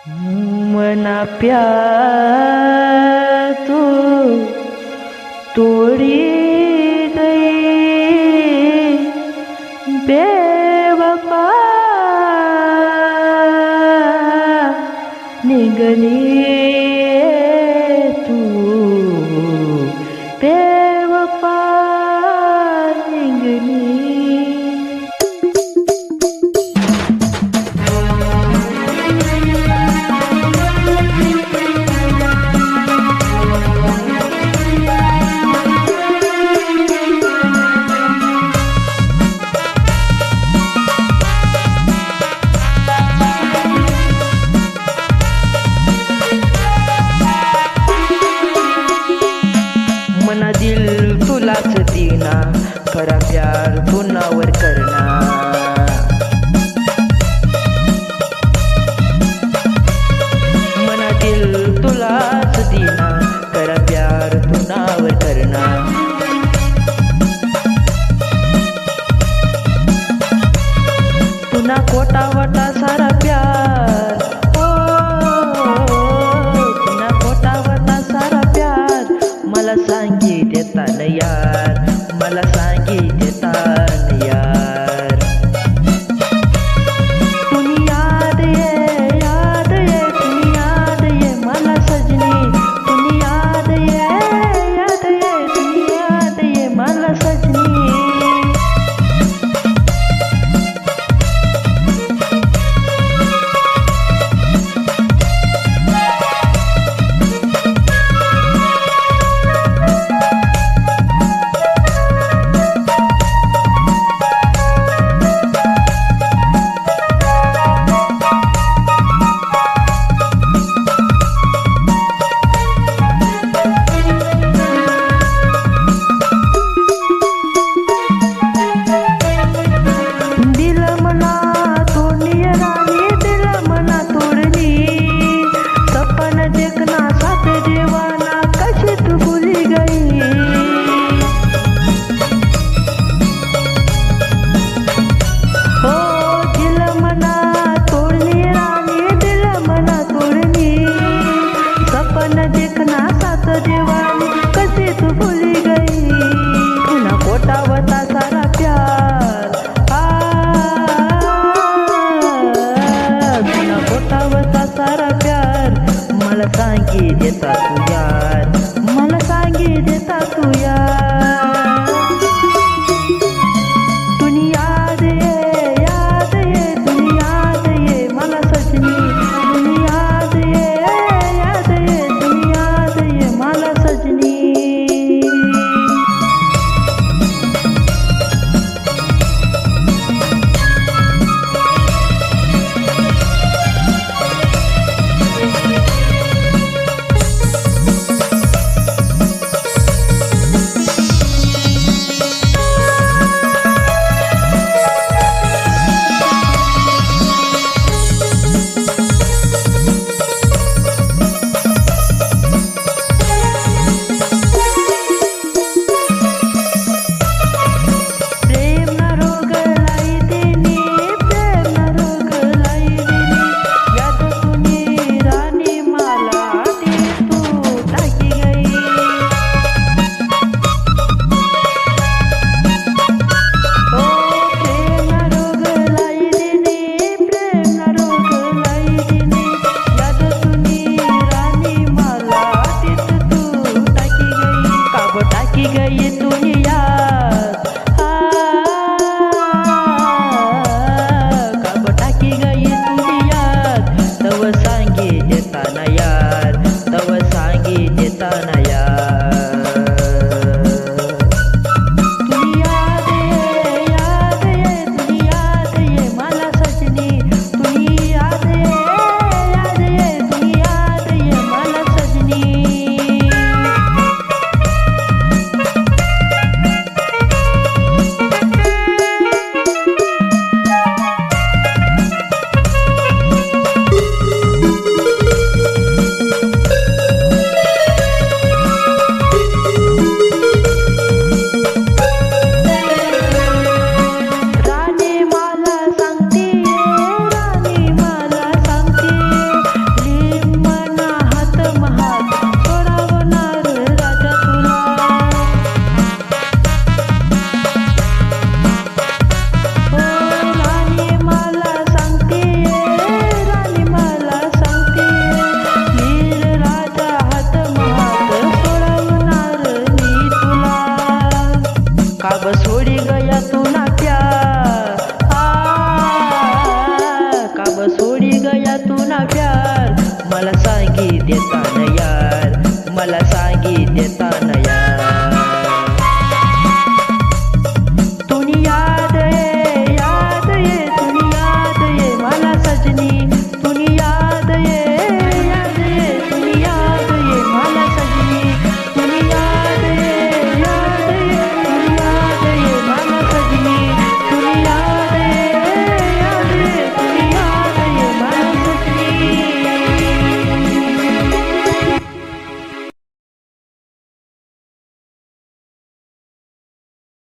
मना प्यार तू तोड़ी गई बेवफा निगली तू बेवफा निगली। मना दिल तुलाच देना, खरा प्यार पुन्हावर करना। मना दिल तुलाच देना, खरा प्यार पुन्हावर करना। पुन्हा खोटा वटा सारा प्यार, पुन्हा खोटा वटा सारा प्यार मला सांगी देतान यार, मला सांगी देतान यार। तुनी याद ये तुनी याद ये मला सजनी, तुनी याद ये तुनी याद ये मला सजनी। देखना साथ देवानी कसे तू भूली गई, पुन्हा खोटा वता सारा प्यार, पुन्हा खोटा वता सारा प्यार मला सांगी देता तू